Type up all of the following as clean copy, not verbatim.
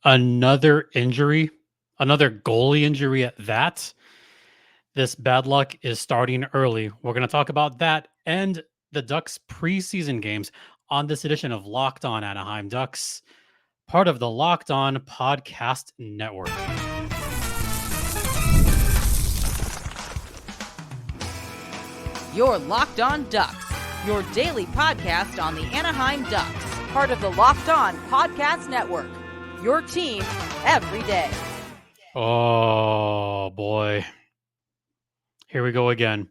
Another injury, another goalie injury at that. This bad luck is starting early. We're going to talk about that and the Ducks preseason games on this edition of Locked On Anaheim Ducks, part of the Locked On Podcast Network. You're Locked On Ducks, your daily podcast on the Anaheim Ducks, part of the Locked On Podcast Network, your team every day. Oh, boy. Here we go again.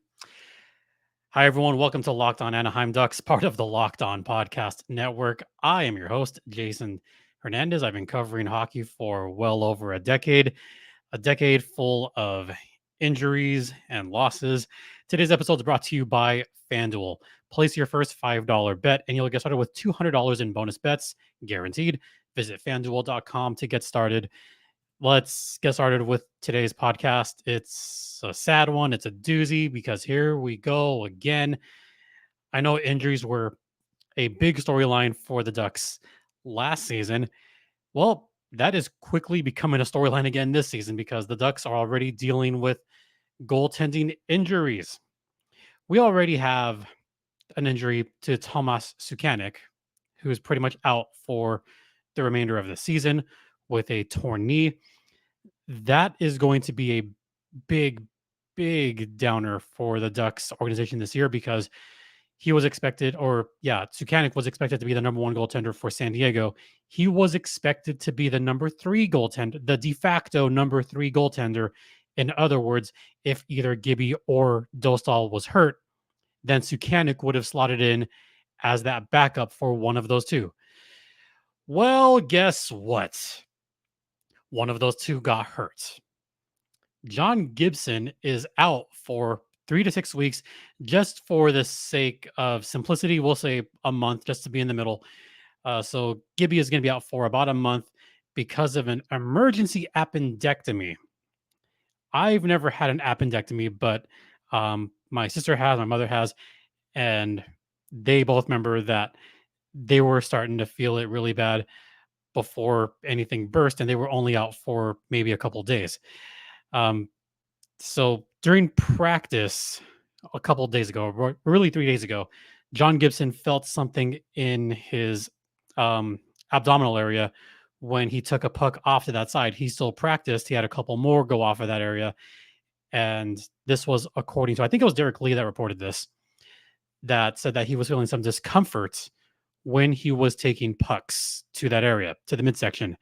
Hi, everyone. Welcome to Locked On Anaheim Ducks, part of the Locked On Podcast Network. I am your host, Jason Hernandez. I've been covering hockey for well over a decade full of injuries and losses. Today's episode is brought to you by FanDuel. Place your first $5 bet, and you'll get started with $200 in bonus bets, guaranteed. Visit FanDuel.com to get started. Let's get started with today's podcast. It's a sad one. It's a doozy because here we go again. I know injuries were a big storyline for the Ducks last season. Well, that is quickly becoming a storyline again this season because the Ducks are already dealing with goaltending injuries. We already have an injury to Tomas Suchanek, who is pretty much out for the remainder of the season with a torn knee. That is going to be a big downer for the Ducks organization this year because he was expected, Suchanek was expected to be the number one goaltender for San Diego. He was expected to be the number three goaltender, the de facto number three goaltender. In other words, if either Gibby or Dostal was hurt, then Suchanek would have slotted in as that backup for one of those two. Well, guess what? One of those two got hurt. John Gibson is out for 3 to 6 weeks. Just for the sake of simplicity, we'll say a month just to be in the middle. So Gibby is going to be out for about a month because of an emergency appendectomy. I've never had an appendectomy, but my sister has, my mother has, and they both remember that they were starting to feel it really bad before anything burst, and they were only out for maybe a couple days. So during practice a couple of days ago, really 3 days ago, John Gibson felt something in his abdominal area when he took a puck off to that side. He still practiced. He had a couple more go off of that area. And this was according to, I think it was Derek Lee that reported this, that said that he was feeling some discomfort when he was taking pucks to that area, to the midsection.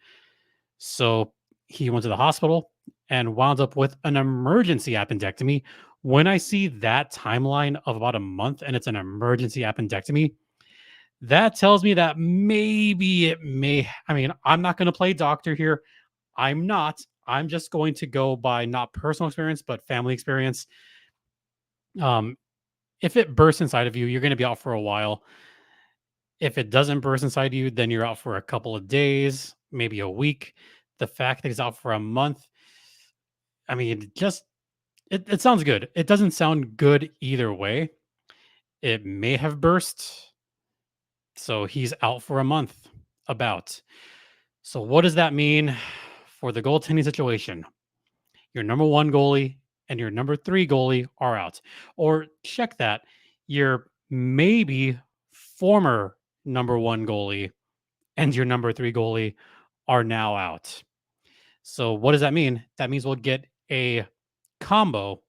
So he went to the hospital and wound up with an emergency appendectomy. When I see that timeline of about a month and it's an emergency appendectomy, that tells me that maybe it may, I'm not going to play doctor here. I'm not. I'm just going to go by not personal experience, but family experience. If it bursts inside of you, you're going to be out for a while. If it doesn't burst inside you, then you're out for a couple of days, maybe a week. The fact that he's out for a month, it sounds good. It doesn't sound good either way. It may have burst. So he's out for a month about. So what does that mean for the goaltending situation? Your number one goalie and your number three goalie are out. Or check that. Your maybe former number one goalie and your number three goalie are now out. So what does that mean? That means we'll get a combo.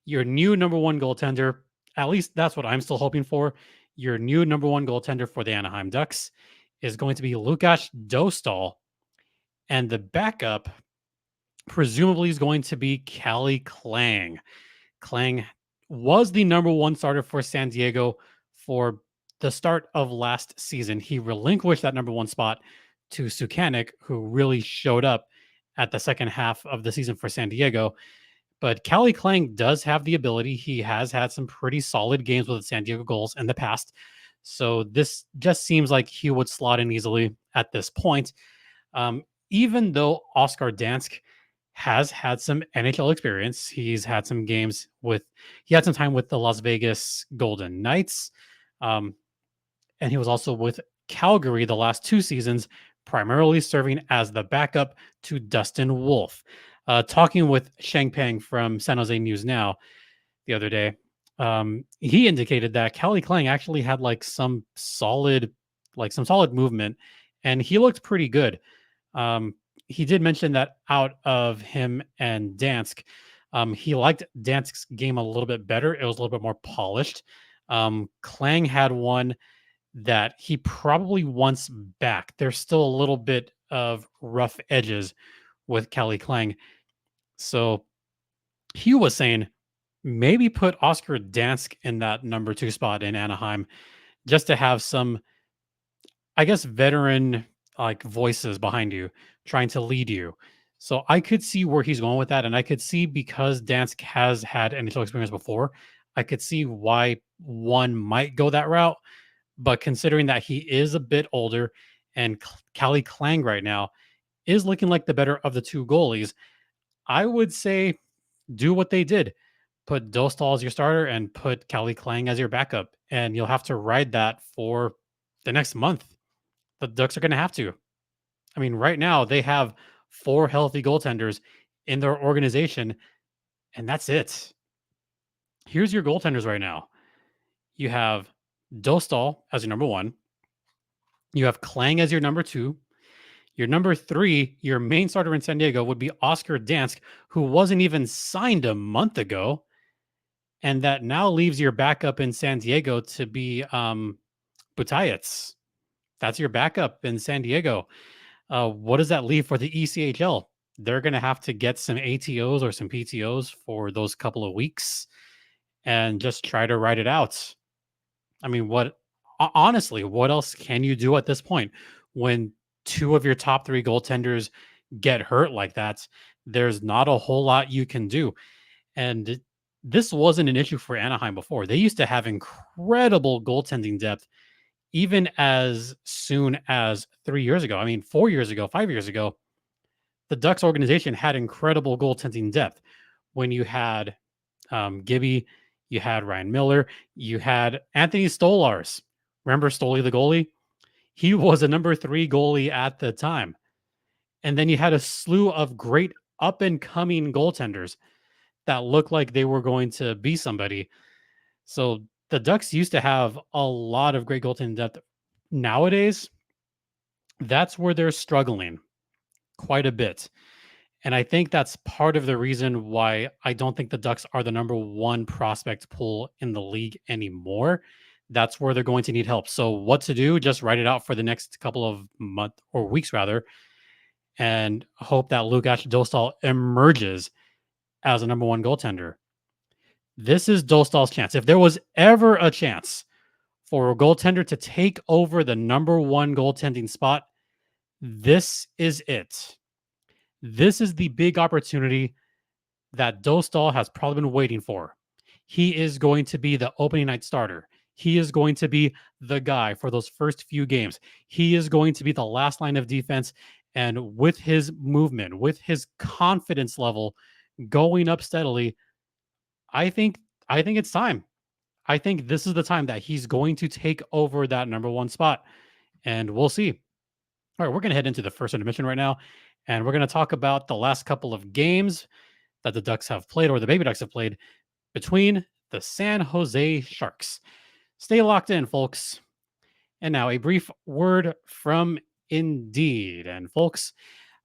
Your new number one goaltender, at least that's what I'm still hoping for. Your new number one goaltender for the Anaheim Ducks is going to be Lukas Dostal. And the backup presumably is going to be Calle Clang. Clang was the number one starter for San Diego for the start of last season. He relinquished that number one spot to Suchanek, who really showed up at the second half of the season for San Diego. But Calle Clang does have the ability. He has had some pretty solid games with San Diego goals in the past. So this just seems like he would slot in easily at this point. Even though Oscar Dansk has had some NHL experience, he's had some games he had some time with the Las Vegas Golden Knights. And he was also with Calgary the last two seasons primarily serving as the backup to Dustin Wolf. Talking with Shang Peng from San Jose News Now the other day, he indicated that Kelly Klang actually had some solid movement, and he looked pretty good. Um, he did mention that out of him and Dansk, he liked Dansk's game a little bit better. It was a little bit more polished. Klang had one that he probably wants back. There's still a little bit of rough edges with Kelly Klang. So he was saying maybe put Oscar Dansk in that number 2 spot in Anaheim just to have some, I guess, veteran like voices behind you trying to lead you. So I could see where he's going with that. And I could see, because Dansk has had NHL experience before, I could see why one might go that route. But considering that he is a bit older and Kelly Klang right now is looking like the better of the two goalies, I would say do what they did. Put Dostal as your starter and put Kelly Klang as your backup. And you'll have to ride that for the next month. The Ducks are going to have to. I mean, right now they have 4 healthy goaltenders in their organization, and that's it. Here's your goaltenders right now. You have Dostal as your number 1. You have Klang as your number 2. Your number 3, your main starter in San Diego, would be Oscar Dansk, who wasn't even signed a month ago. And that now leaves your backup in San Diego to be Butayets. That's your backup in San Diego. What does that leave for the ECHL? They're going to have to get some ATOs or some PTOs for those couple of weeks and just try to ride it out. I mean, honestly, what else can you do at this point when 2 of your top 3 goaltenders get hurt like that? There's not a whole lot you can do. And this wasn't an issue for Anaheim before. They used to have incredible goaltending depth even as soon as 3 years ago. I mean, 4 years ago, 5 years ago, the Ducks organization had incredible goaltending depth. When you had Gibby, you had Ryan Miller, you had Anthony Stolars. Remember Stoli, the goalie? He was a number 3 goalie at the time. And then you had a slew of great up-and-coming goaltenders that looked like they were going to be somebody. So the Ducks used to have a lot of great goaltending depth. Nowadays, that's where they're struggling quite a bit. And I think that's part of the reason why I don't think the Ducks are the number 1 prospect pool in the league anymore. That's where they're going to need help. So what to do? Just write it out for the next couple of months or weeks rather, and hope that Lukas Dostal emerges as a number 1 goaltender. This is Dostal's chance. If there was ever a chance for a goaltender to take over the number 1 goaltending spot, this is it. This is the big opportunity that Dostal has probably been waiting for. He is going to be the opening night starter. He is going to be the guy for those first few games. He is going to be the last line of defense. And with his movement, with his confidence level going up steadily, I think it's time. I think this is the time that he's going to take over that number 1 spot. And we'll see. All right, we're going to head into the first intermission right now. And we're going to talk about the last couple of games that the Ducks have played, or the Baby Ducks have played, between the San Jose Sharks. Stay locked in, folks. And now a brief word from Indeed. And folks,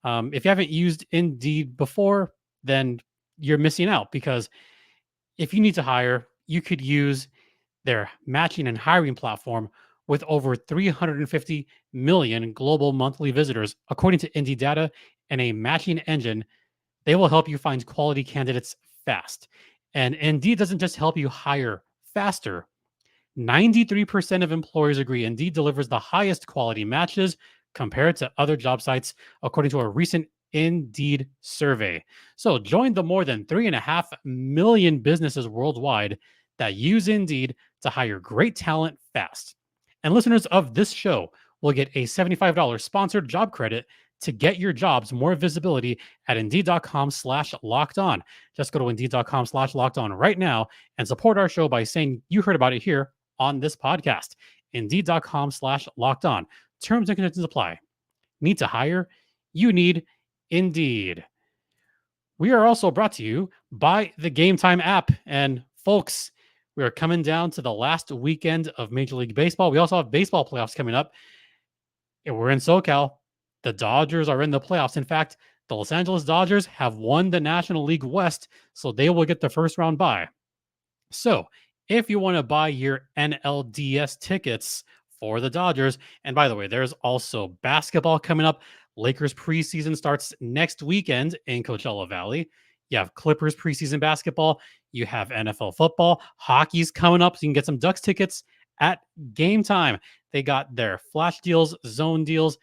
if you haven't used Indeed before, then you're missing out, because if you need to hire, you could use their matching and hiring platform with over 350 million global monthly visitors, according to Indeed data, and a matching engine. They will help you find quality candidates fast. And Indeed doesn't just help you hire faster. 93% of employers agree Indeed delivers the highest quality matches compared to other job sites, according to a recent Indeed survey. So join the more than 3.5 million businesses worldwide that use Indeed to hire great talent fast. And listeners of this show will get a $75 sponsored job credit to get your jobs more visibility at Indeed.com/locked-on. Just go to Indeed.com/locked-on right now and support our show by saying you heard about it here on this podcast. Indeed.com/locked-on. Terms and conditions apply. Need to hire? You need Indeed. We are also brought to you by the Game Time app. And folks, we are coming down to the last weekend of Major League Baseball. We also have baseball playoffs coming up. And we're in SoCal. The Dodgers are in the playoffs. In fact, the Los Angeles Dodgers have won the National League West, so they will get the first round bye. So, if you want to buy your NLDS tickets for the Dodgers, and by the way, there's also basketball coming up. Lakers preseason starts next weekend in Coachella Valley. You have Clippers preseason basketball. You have NFL football. Hockey's coming up, so you can get some Ducks tickets at Game Time. They got their flash deals, zone deals,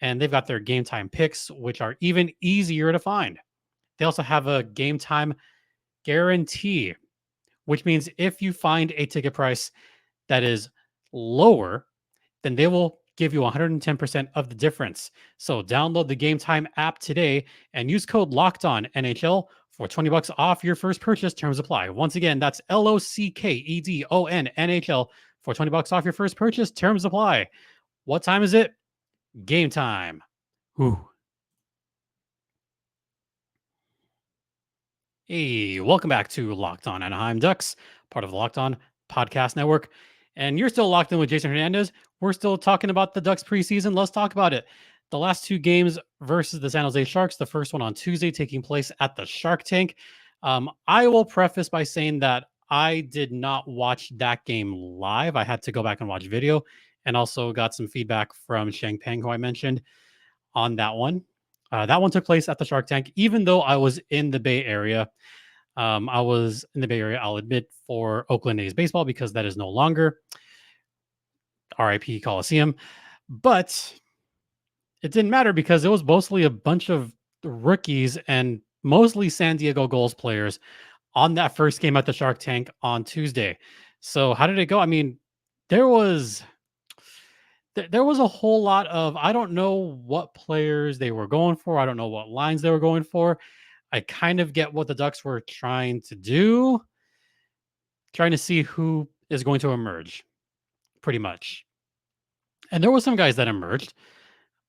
and they've got their Game Time picks, which are even easier to find. They also have a Game Time guarantee, which means if you find a ticket price that is lower, then they will give you 110% of the difference. So download the Game Time app today and use code LOCKEDON NHL for $20 off your first purchase. Terms apply. Once again, that's LOCKEDON NHL for $20 off your first purchase. Terms apply. What time is it? Game time. Whew. Hey, welcome back to Locked On Anaheim Ducks, part of the Locked On Podcast Network. And you're still locked in with Jason Hernandez. We're still talking about the Ducks preseason. Let's talk about it. The last two games versus the San Jose Sharks, the first one on Tuesday taking place at the Shark Tank. I will preface by saying that I did not watch that game live. I had to go back and watch video, and also got some feedback from Shang Peng, who I mentioned on that one. That one took place at the Shark Tank, even though I was in the Bay Area. I was in the Bay Area, I'll admit, for Oakland A's baseball because that is no longer RIP Coliseum. But it didn't matter because it was mostly a bunch of rookies and mostly San Diego Gulls players on that first game at the Shark Tank on Tuesday. So how did it go? I mean, there was a whole lot of, I don't know what players they were going for. I don't know what lines they were going for. I kind of get what the Ducks were trying to do, trying to see who is going to emerge, pretty much. And there were some guys that emerged.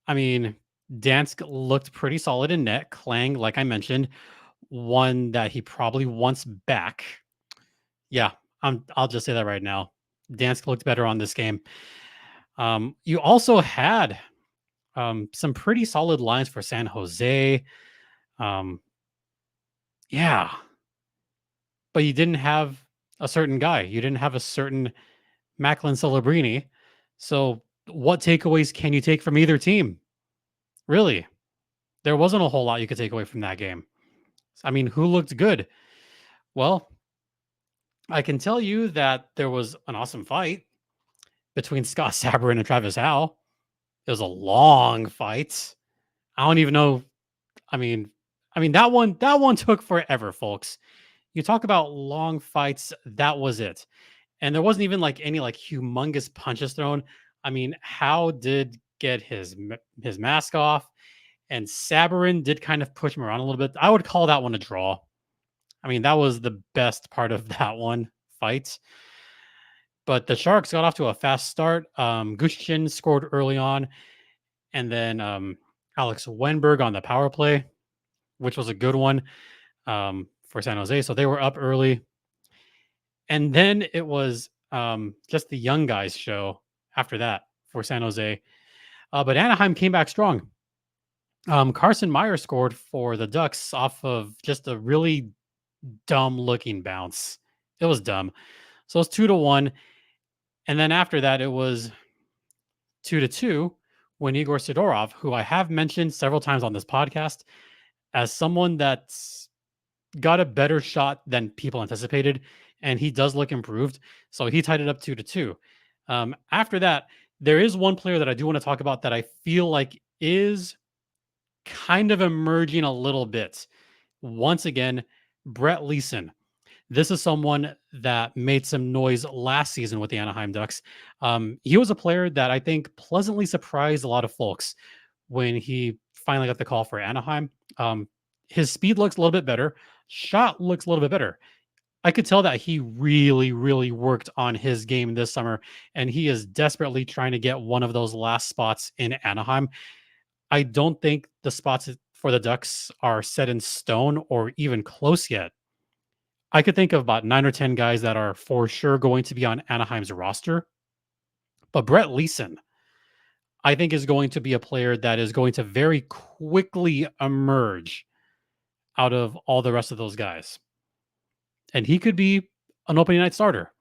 I mean, Dansk looked pretty solid in net. Klang, like I mentioned, one that he probably wants back. Yeah, I'll just say that right now. Dansk looked better on this game. You also had some pretty solid lines for San Jose. Yeah. But you didn't have a certain guy. You didn't have a certain Macklin Celebrini. So what takeaways can you take from either team? Really? There wasn't a whole lot you could take away from that game. I mean, who looked good? Well, I can tell you that there was an awesome fight between Scott Sabourin and Travis Howe. It was a long fight. I don't even know. I mean that one took forever, folks. You talk about long fights, that was it. And there wasn't even like any like humongous punches thrown. I mean, Howe did get his mask off, and Sabourin did kind of push him around a little bit. I would call that one a draw. I mean, that was the best part of that one fight. But the Sharks got off to a fast start. Gushchin scored early on, and then Alex Wenberg on the power play, which was a good one for San Jose. So they were up early. And then it was just the young guys show after that for San Jose. But Anaheim came back strong. Carson Meyer scored for the Ducks off of just a really dumb looking bounce. It was dumb. So it's 2-1. And then after that, it was 2-2 when Igor Sidorov, who I have mentioned several times on this podcast as someone that's got a better shot than people anticipated, and he does look improved. So he tied it up 2-2. After that, there is one player that I do want to talk about that I feel like is kind of emerging a little bit. Once again, Brett Leeson. This is someone that made some noise last season with the Anaheim Ducks. He was a player that I think pleasantly surprised a lot of folks when he finally got the call for Anaheim. His speed looks a little bit better. Shot looks a little bit better. I could tell that he really, really worked on his game this summer, and he is desperately trying to get one of those last spots in Anaheim. I don't think the spots for the Ducks are set in stone or even close yet. I could think of about 9 or 10 guys that are for sure going to be on Anaheim's roster. But Brett Leeson, I think, is going to be a player that is going to very quickly emerge out of all the rest of those guys. And he could be an opening night starter,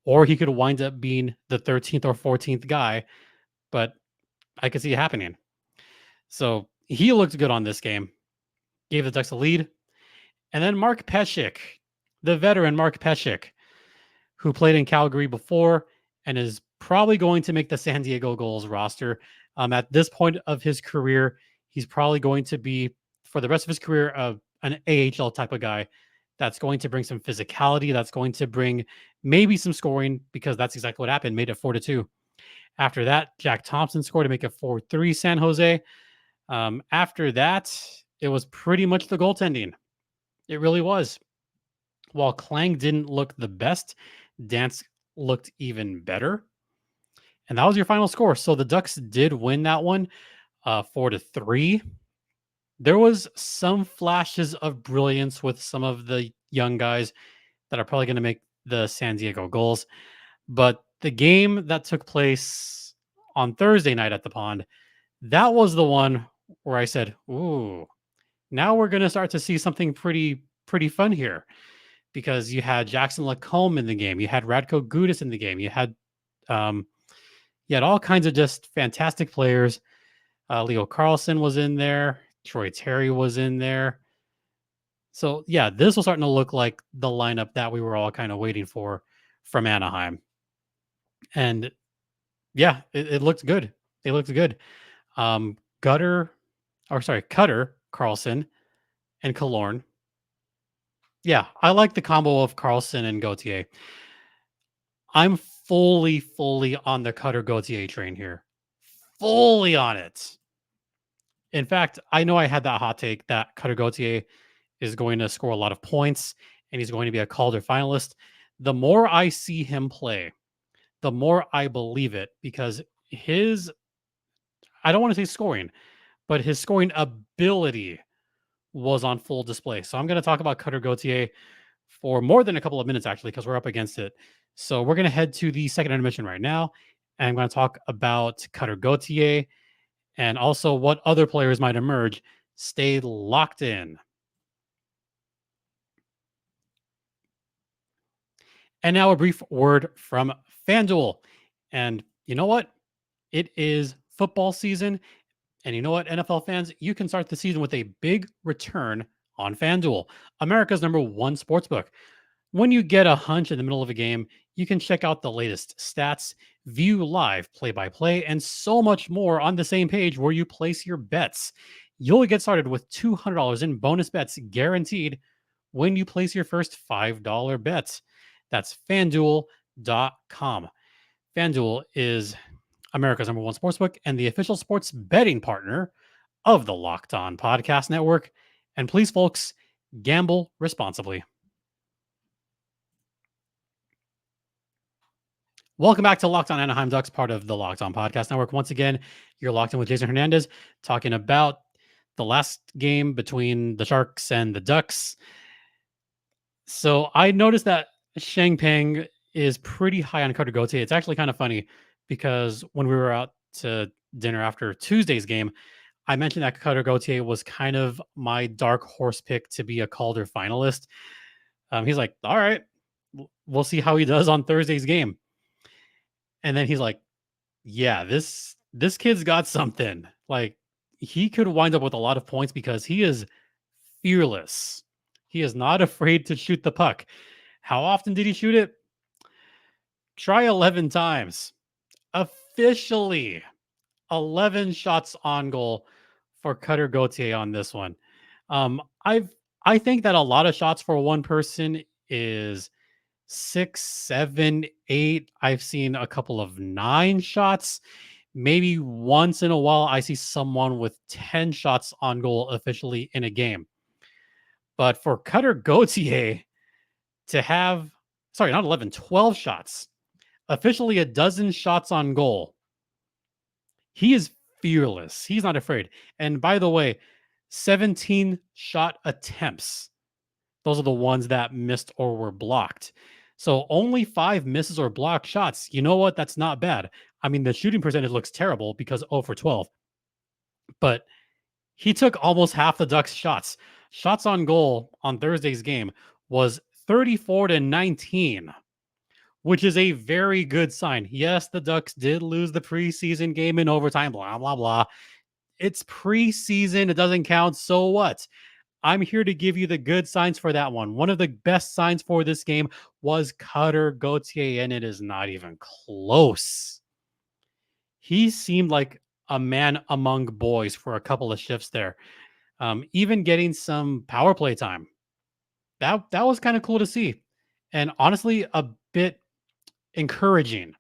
or he could wind up being the 13th or 14th guy, but I could see it happening. So he looked good on this game, gave the Ducks a lead. And then Mark Pescic, the veteran Mark Pescic, who played in Calgary before and is probably going to make the San Diego Gulls roster. At this point of his career, he's probably going to be, for the rest of his career, an AHL type of guy that's going to bring some physicality, that's going to bring maybe some scoring, because that's exactly what happened, made it 4-2. After that, Jack Thompson scored to make it 4-3 San Jose. After that, it was pretty much the goaltending. It really was. While Klang didn't look the best, Dansk looked even better. And that was your final score. So the Ducks did win that one 4-3. There was some flashes of brilliance with some of the young guys that are probably going to make the San Diego Gulls. But the game that took place on Thursday night at the Pond, that was the one where I said, ooh, now we're going to start to see something pretty fun here. Because you had Jackson Lacombe in the game, you had Radko Gudas in the game, you had all kinds of just fantastic players. Leo Carlson was in there, Troy Terry was in there. So yeah, this was starting to look like the lineup that we were all kind of waiting for from Anaheim. And yeah, it looked good. It looked good. Cutter, Carlson, and Killorn. Yeah, I like the combo of Carlson and Gauthier. I'm fully on the Cutter Gauthier train here. Fully on it. In fact, I know I had that hot take that Cutter Gauthier is going to score a lot of points and he's going to be a Calder finalist. The more I see him play, the more I believe it, because I don't want to say scoring, but his scoring ability was on full display. So I'm going to talk about Cutter Gauthier for more than a couple of minutes, actually, because we're up against it. So we're going to head to the second intermission right now, and I'm going to talk about Cutter Gauthier and also what other players might emerge. Stay locked in. And now a brief word from FanDuel. And you know what? It is football season. And you know what, NFL fans? You can start the season with a big return on FanDuel, America's #1 sportsbook. When you get a hunch in the middle of a game, you can check out the latest stats, view live play-by-play, and so much more on the same page where you place your bets. You'll get started with $200 in bonus bets guaranteed when you place your first $5 bet. That's FanDuel.com. FanDuel is America's #1 sportsbook and the official sports betting partner of the Locked On Podcast Network. And please, folks, gamble responsibly. Welcome back to Locked On Anaheim Ducks, part of the Locked On Podcast Network. Once again, you're locked in with Jason Hernandez, talking about the last game between the Sharks and the Ducks. So I noticed that Shang Peng is pretty high on Cutter Gauthier. It's actually kind of funny because when we were out to dinner after Tuesday's game, I mentioned that Cutter Gauthier was kind of my dark horse pick to be a Calder finalist. He's like, all right, we'll see how he does on Thursday's game. And then he's like, yeah, this kid's got something. Like, he could wind up with a lot of points because he is fearless. He is not afraid to shoot the puck. How often did he shoot it? Try 11 times. Officially 11 shots on goal for Cutter Gauthier on this one. I think that a lot of shots for one person is 6, 7, 8. I've seen a couple of 9 shots. Maybe once in a while, I see someone with 10 shots on goal officially in a game. But for Cutter Gauthier to have, 12 shots, officially a dozen shots on goal, he is fearless. He's not afraid. And by the way, 17 shot attempts. Those are the ones that missed or were blocked. So only 5 misses or blocked shots. You know what? That's not bad. I mean, the shooting percentage looks terrible because 0 for 12, but he took almost half the Ducks' shots. Shots on goal on Thursday's game was 34-19, which is a very good sign. Yes, the Ducks did lose the preseason game in overtime, blah, blah, blah. It's preseason. It doesn't count. So what? I'm here to give you the good signs for that one. One of the best signs for this game was Cutter Gauthier, and it is not even close. He seemed like a man among boys for a couple of shifts there. Even getting some power play time. That was kind of cool to see. And honestly, a bit encouraging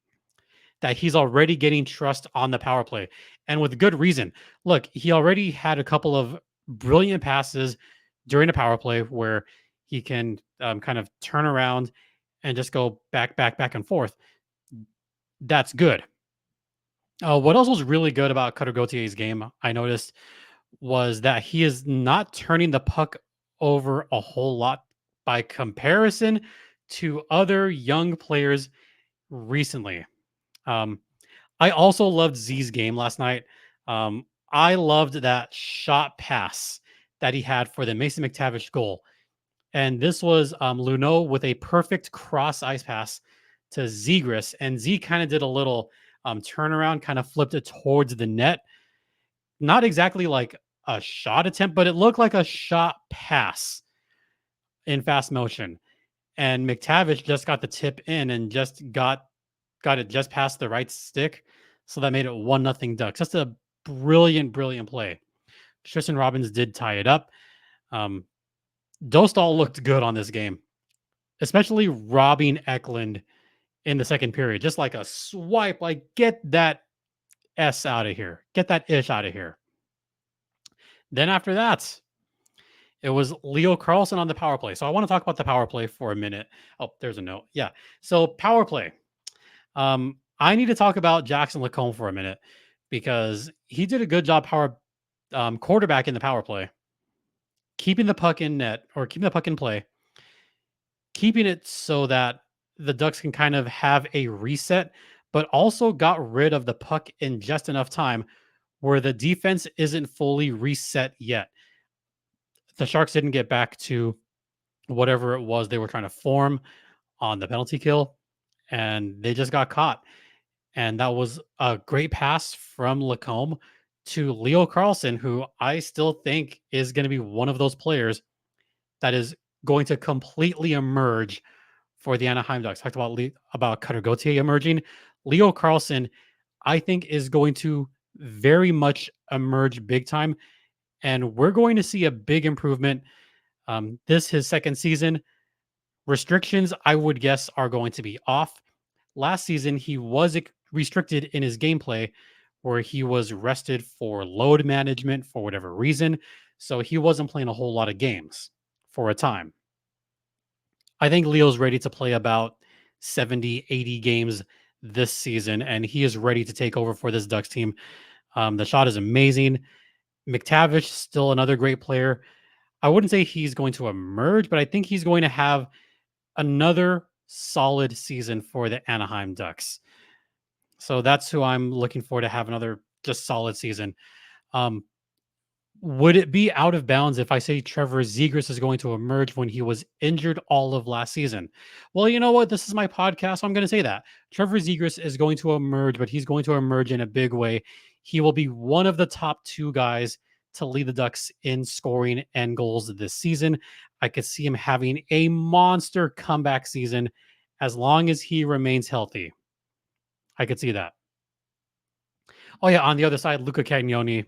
that he's already getting trust on the power play, and with good reason. Look, he already had a couple of brilliant passes during the power play where he can kind of turn around and just go back and forth. That's good. What else was really good about Cutter Gauthier's game, I noticed, was that he is not turning the puck over a whole lot by comparison to other young players recently. Um, I also loved Z's game last night. I loved that shot pass that he had for the Mason McTavish goal. And this was Luneau with a perfect cross ice pass to Zegras. And Z kind of did a little turnaround, kind of flipped it towards the net. Not exactly like a shot attempt, but it looked like a shot pass in fast motion. And McTavish just got the tip in and just got it just past the right stick. So that made it 1-0 Ducks. Just a brilliant play. Tristan Robbins did tie it up. Dostal looked good on this game, especially robbing Eklund in the second period. Just like a swipe, like get that S out of here. Get that ish out of here. Then after that, it was Leo Carlsson on the power play. So I want to talk about the power play for a minute. Oh, there's a note. Yeah. So power play. I need to talk about Jackson Lacombe for a minute because he did a good job quarterback in the power play, keeping the puck in net or keeping the puck in play, keeping it so that the Ducks can kind of have a reset, but also got rid of the puck in just enough time where the defense isn't fully reset yet. The Sharks didn't get back to whatever it was they were trying to form on the penalty kill, and they just got caught. And that was a great pass from Lacombe to Leo Carlsson, who I still think is going to be one of those players that is going to completely emerge for the Anaheim Ducks. Talked about Cutter Gauthier emerging. Leo Carlsson, I think, is going to very much emerge big time. And we're going to see a big improvement. This his second season. Restrictions, I would guess, are going to be off. Last season, he was restricted in his gameplay where he was rested for load management for whatever reason. So he wasn't playing a whole lot of games for a time. I think Leo's ready to play about 70, 80 games this season, and he is ready to take over for this Ducks team. The shot is amazing. McTavish, still another great player. I wouldn't say he's going to emerge, but I think he's going to have another solid season for the Anaheim Ducks. So that's who I'm looking for to have another just solid season. Would it be out of bounds if I say Trevor Zegras is going to emerge when he was injured all of last season? Well, you know what? This is my podcast, so I'm going to say that. Trevor Zegras is going to emerge, but he's going to emerge in a big way. He will be one of the top 2 guys to lead the Ducks in scoring and goals this season. I could see him having a monster comeback season as long as he remains healthy. I could see that. Oh, yeah. On the other side, Luca Cagnoni.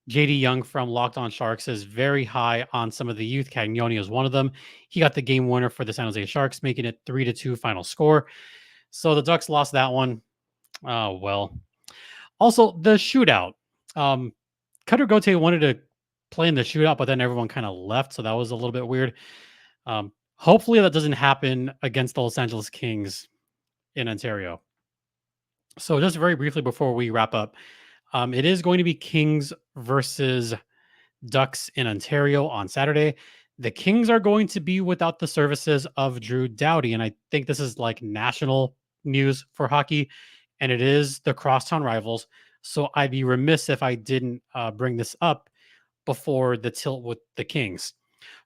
JD Young from Locked On Sharks is very high on some of the youth. Cagnoni is one of them. He got the game winner for the San Jose Sharks, making it 3-2 final score. So the Ducks lost that one. Oh, well. Also, the shootout. Cutter Gauthier wanted to play in the shootout, but then everyone kind of left. So that was a little bit weird. Hopefully that doesn't happen against the Los Angeles Kings in Ontario. So just very briefly before we wrap up, It is going to be Kings versus Ducks in Ontario on Saturday. The Kings are going to be without the services of Drew Doughty, and I think this is like national news for hockey, and it is the crosstown rivals. So I'd be remiss if I didn't bring this up before the tilt with the Kings.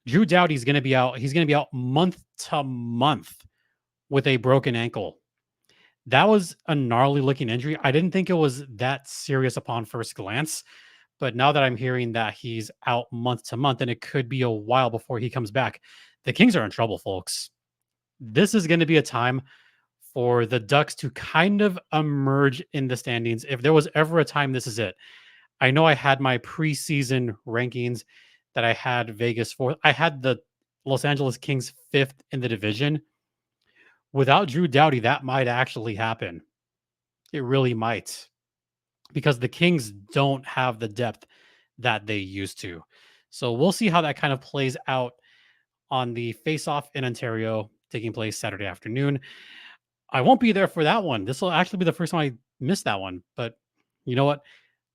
Drew Doughty's going to be out. He's going to be out month to month with a broken ankle. That was a gnarly looking injury. I didn't think it was that serious upon first glance, but now that I'm hearing that he's out month to month and it could be a while before he comes back, the Kings are in trouble, folks. This is going to be a time for the Ducks to kind of emerge in the standings. If there was ever a time, this is it. I know I had my preseason rankings that I had Vegas fourth. I had the Los Angeles Kings fifth in the division. Without Drew Doughty, that might actually happen. It really might, because the Kings don't have the depth that they used to. So we'll see how that kind of plays out on the face-off in Ontario taking place Saturday afternoon. I won't be there for that one. This will actually be the first time I missed that one. But you know what?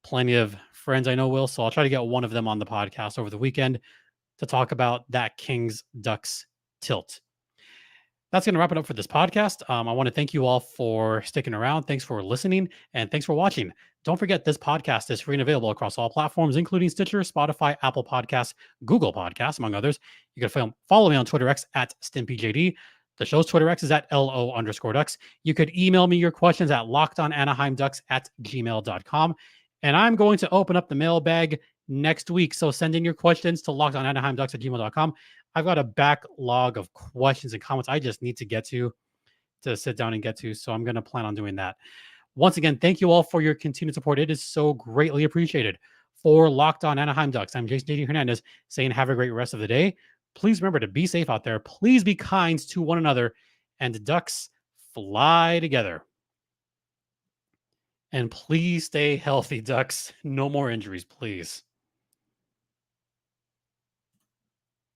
Plenty of friends I know will. So I'll try to get one of them on the podcast over the weekend to talk about that Kings Ducks tilt. That's going to wrap it up for this podcast. I want to thank you all for sticking around. Thanks for listening and thanks for watching. Don't forget, this podcast is free and available across all platforms, including Stitcher, Spotify, Apple Podcasts, Google Podcasts, among others. You can follow me on Twitter X at StimpyJD. The show's Twitter X is at LO_Ducks. You could email me your questions at lockedonanaheimducks@gmail.com. And I'm going to open up the mailbag next week. So send in your questions to lockedonanaheimducks@gmail.com. I've got a backlog of questions and comments I just need to get to sit down and get to. So I'm going to plan on doing that. Once again, thank you all for your continued support. It is so greatly appreciated. For Locked On Anaheim Ducks, I'm Jason J.D. Hernandez saying have a great rest of the day. Please remember to be safe out there. Please be kind to one another. And Ducks, fly together. And please stay healthy, Ducks. No more injuries, please.